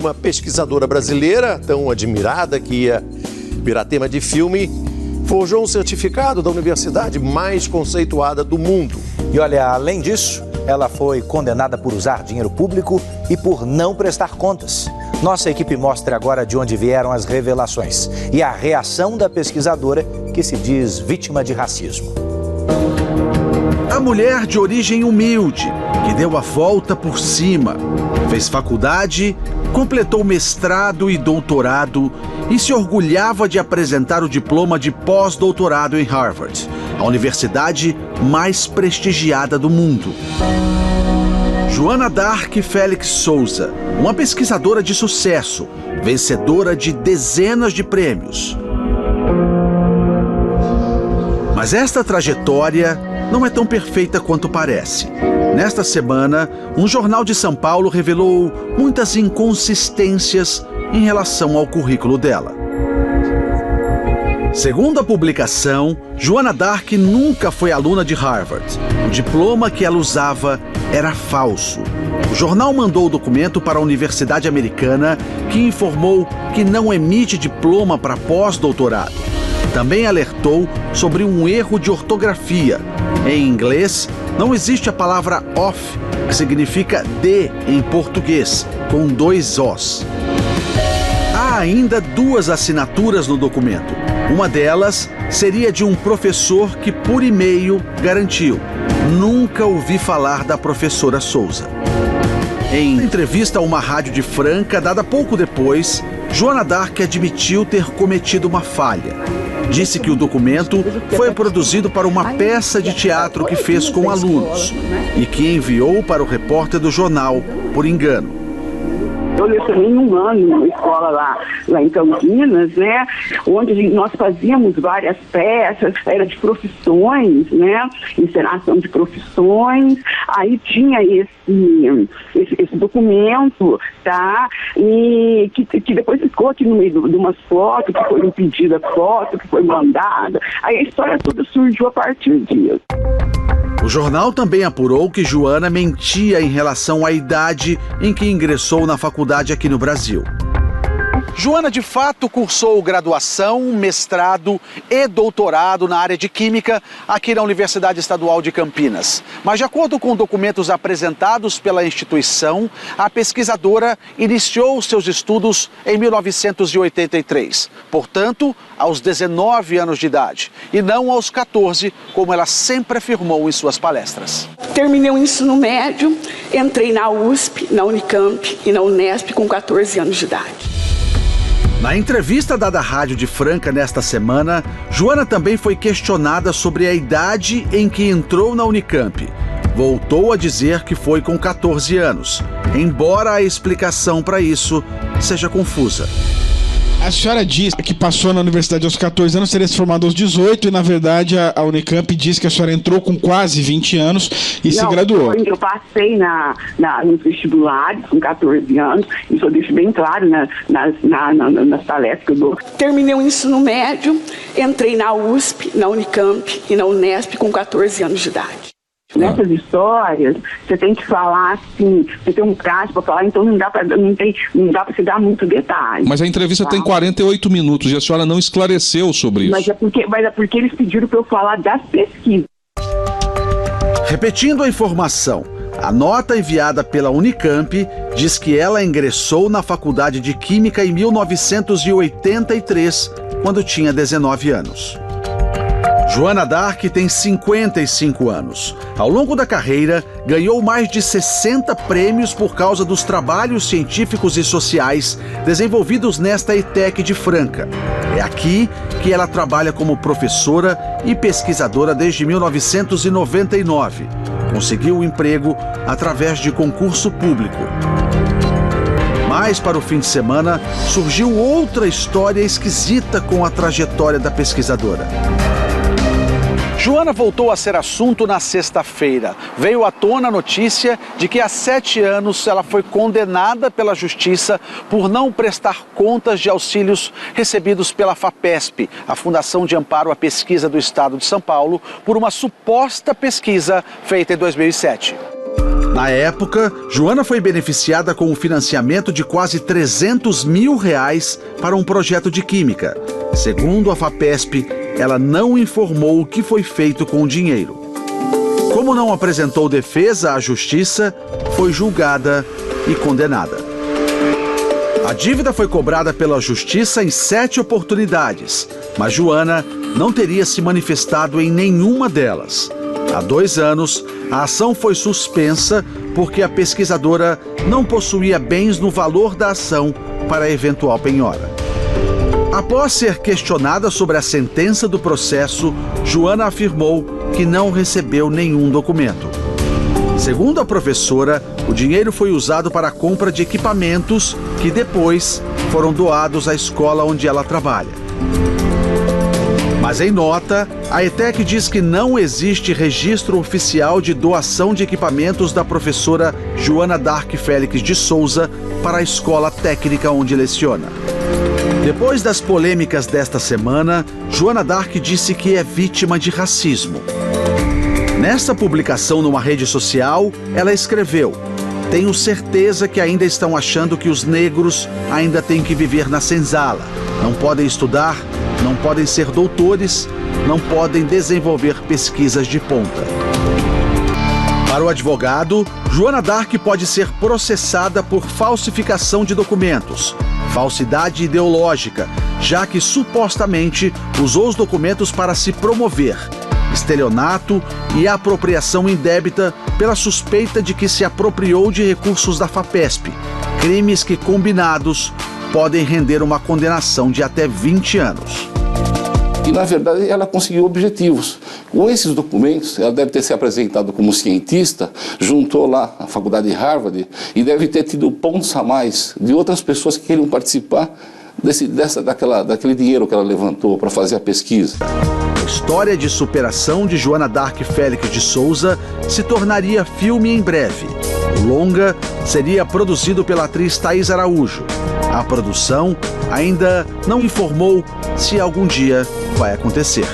uma pesquisadora brasileira, tão admirada que ia virar tema de filme, forjou um certificado da universidade mais conceituada do mundo. E olha, além disso, ela foi condenada por usar dinheiro público e por não prestar contas. Nossa equipe mostra agora de onde vieram as revelações e a reação da pesquisadora que se diz vítima de racismo. A mulher de origem humilde, que deu a volta por cima, fez faculdade, completou mestrado e doutorado e se orgulhava de apresentar o diploma de pós-doutorado em Harvard, a universidade mais prestigiada do mundo. Joana Dark Félix Souza, uma pesquisadora de sucesso, vencedora de dezenas de prêmios. Mas esta trajetória não é tão perfeita quanto parece. Nesta semana, um jornal de São Paulo revelou muitas inconsistências em relação ao currículo dela. Segundo a publicação, Joana Dark nunca foi aluna de Harvard. O diploma que ela usava era falso. O jornal mandou o documento para a Universidade Americana, que informou que não emite diploma para pós-doutorado. Também alertou sobre um erro de ortografia. Em inglês, não existe a palavra off, que significa de em português, com 2 Os. Há ainda 2 assinaturas no documento. Uma delas seria de um professor que, por e-mail, garantiu: nunca ouvi falar da professora Souza. Em entrevista a uma rádio de Franca, dada pouco depois, Joana Dark admitiu ter cometido uma falha. Disse que o documento foi produzido para uma peça de teatro que fez com alunos e que enviou para o repórter do jornal por engano. Eu lecionei 1 ano numa escola lá em Campinas, né, onde nós fazíamos várias peças, era de profissões, né, encenação de profissões, aí tinha esse documento, tá, e que depois ficou aqui no meio de umas fotos, que foi pedida foto, que foi mandada, aí a história toda surgiu a partir disso. O jornal também apurou que Joana mentia em relação à idade em que ingressou na faculdade aqui no Brasil. Joana, de fato, cursou graduação, mestrado e doutorado na área de Química aqui na Universidade Estadual de Campinas. Mas, de acordo com documentos apresentados pela instituição, a pesquisadora iniciou seus estudos em 1983. Portanto, aos 19 anos de idade, e não aos 14, como ela sempre afirmou em suas palestras. Terminei o ensino médio, entrei na USP, na Unicamp e na Unesp com 14 anos de idade. Na entrevista dada à Rádio de Franca nesta semana, Joana também foi questionada sobre a idade em que entrou na Unicamp. Voltou a dizer que foi com 14 anos, embora a explicação para isso seja confusa. A senhora diz que passou na universidade aos 14 anos, teria se formado aos 18 e, na verdade, a Unicamp diz que a senhora entrou com quase 20 anos e se graduou. Eu passei nos vestibulares com 14 anos, isso eu deixo bem claro nas palestras que eu dou. Terminei o ensino médio, entrei na USP, na Unicamp e na Unesp com 14 anos de idade. Nessas histórias, você tem que falar assim, você tem um caso para falar, então não dá para se dar muito detalhe. Mas a entrevista tem 48 minutos e a senhora não esclareceu sobre isso. Mas é porque eles pediram para eu falar das pesquisas. Repetindo a informação, a nota enviada pela Unicamp diz que ela ingressou na Faculdade de Química em 1983, quando tinha 19 anos. Joana Dark tem 55 anos. Ao longo da carreira, ganhou mais de 60 prêmios por causa dos trabalhos científicos e sociais desenvolvidos nesta ETEC de Franca. É aqui que ela trabalha como professora e pesquisadora desde 1999. Conseguiu o emprego através de concurso público. Mas, para o fim de semana, surgiu outra história esquisita com a trajetória da pesquisadora. Joana voltou a ser assunto na sexta-feira. Veio à tona a notícia de que há 7 anos ela foi condenada pela Justiça por não prestar contas de auxílios recebidos pela FAPESP, a Fundação de Amparo à Pesquisa do Estado de São Paulo, por uma suposta pesquisa feita em 2007. Na época, Joana foi beneficiada com o financiamento de quase R$300 mil para um projeto de química. Segundo a FAPESP, ela não informou o que foi feito com o dinheiro. Como não apresentou defesa à justiça, foi julgada e condenada. A dívida foi cobrada pela justiça em 7 oportunidades, mas Joana não teria se manifestado em nenhuma delas. Há 2 anos, a ação foi suspensa porque a pesquisadora não possuía bens no valor da ação para eventual penhora. Após ser questionada sobre a sentença do processo, Joana afirmou que não recebeu nenhum documento. Segundo a professora, o dinheiro foi usado para a compra de equipamentos que depois foram doados à escola onde ela trabalha. Mas em nota, a ETEC diz que não existe registro oficial de doação de equipamentos da professora Joana Dark Félix de Souza para a escola técnica onde leciona. Depois das polêmicas desta semana, Joana Dark disse que é vítima de racismo. Nesta publicação numa rede social, ela escreveu: "Tenho certeza que ainda estão achando que os negros ainda têm que viver na senzala. Não podem estudar, não podem ser doutores, não podem desenvolver pesquisas de ponta." Para o advogado, Joana Dark pode ser processada por falsificação de documentos, falsidade ideológica, já que supostamente usou os documentos para se promover, estelionato e apropriação indébita pela suspeita de que se apropriou de recursos da FAPESP, crimes que, combinados, podem render uma condenação de até 20 anos. E, na verdade, ela conseguiu objetivos. Com esses documentos, ela deve ter se apresentado como cientista, juntou lá a faculdade de Harvard e deve ter tido pontos a mais de outras pessoas que queriam participar daquele dinheiro que ela levantou para fazer a pesquisa. A história de superação de Joana Dark Félix de Souza se tornaria filme em breve. O longa seria produzido pela atriz Thaís Araújo. A produção ainda não informou se algum dia vai acontecer.